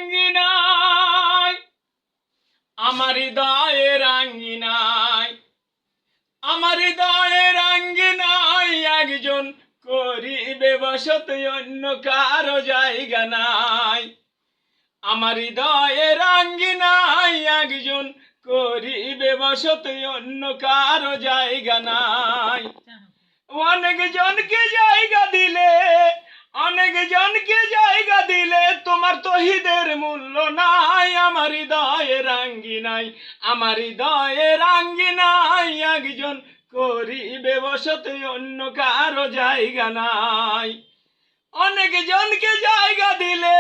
আঙ্গিনায়, আমার হৃদয়ের আঙ্গিনায়, আমার হৃদয়ের আঙ্গিনায় একজন করিবে বসতি, অন্য কারো জায়গা নাই। আমার হৃদয়ের আঙ্গিনায় একজন করিবে বসতি, অন্য কারো জায়গা নাই। অনেক জনকে জায়গা দিলে, অনেক জনকে জায়গা দিলে, তোমার তহিদের মূল্য নাই। আমার হৃদয়ের আঙ্গিনায়, আমার হৃদয়ের আঙ্গিনায় একজন করিবে বসতি, অন্য কারো জায়গা নাই। অনেক জনকে জায়গা দিলে,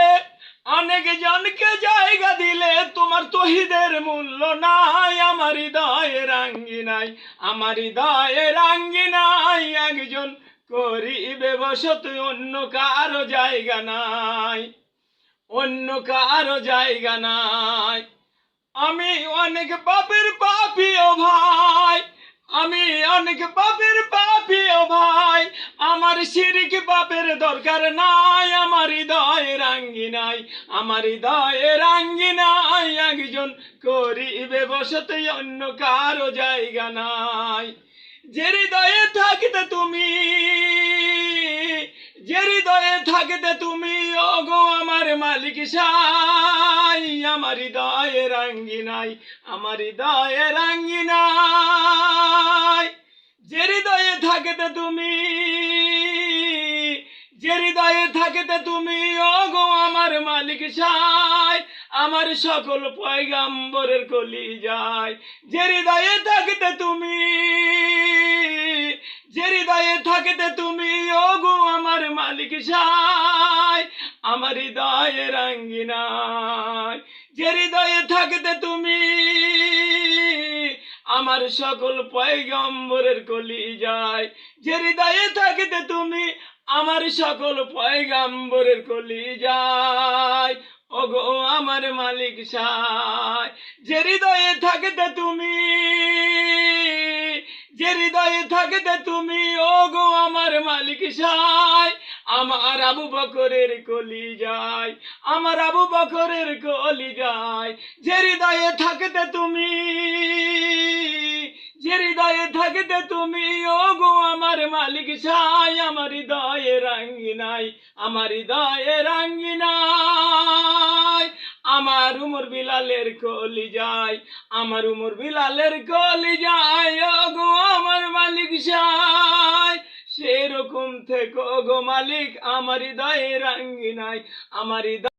অনেক জনকে জায়গা দিলে, তোমার তহিদের মূল্য নাই। আমার হৃদয়ের আঙ্গিনায়, আমার হৃদয়ের আঙ্গিনায় একজন করিবে বসতি, অন্য কারো জায়গা নাই, অন্য কারো জায়গা নাই। আমি অনেক পাপের পাপী ও ভাই, আমি অনেক পাপের পাপী ও ভাই, আমার শিরক পাপের দরকার নাই। আমার হৃদয়ের আঙ্গিনায়, আমার হৃদয়ের আঙ্গিনায় একজন করিবে বসতি, অন্য কারো জায়গা নাই। যে হৃদয়ে থাকতে তুমি, যে হৃদয়ে থাকতে তুমি, ওগো আমার মালিক সাই। আমার হৃদয়ের আঙ্গিনায়, আমার হৃদয়ের আঙ্গিনায়, যে হৃদয়ে থাকতে তুমি, যে হৃদয়ে থাকতে তুমি, ওগো আমার মালিক সাই। আমার সকল পয়গাম্বরের কলিজায়, যে হৃদয়ে থাকতে তুমি, যে হৃদয়ে থাকতে তুমি, ওগো আমার মালিক সাই। আমার হৃদয়ের আঙ্গিনায়, যে হৃদয়ে থাকতে তুমি, আমার সকল পয়গম্বরের কলিজায়, যে হৃদয়ে থাকতে তুমি, আমার সকল পয়গম্বরের কলিজায়। ওগো আমার মালিক সাই, যে হৃদয়ে থাকতে তুমি, যে হৃদয়ে থাকতে তুমি, ওগো আমার মালিক সাই। আমার আবু বকরের কলিজায়, আমার আবু বকরের কলিজায়, যে হৃদয়ে থাকতে তুমি, যে হৃদয়ে থাকতে তুমি, ওগো আমার মালিক সাই। আমার হৃদয়ের আঙ্গিনায়, আমার হৃদয়ের আঙ্গিনায়, আমার উমর বিলালের কলিজায়, আমার উমর বিলালের কলিজায়, ওগো আমার মালিক সাই। সেরকম থেকো গো মালিক, আমার হৃদয়ের আঙ্গিনায়, আমার হৃদয়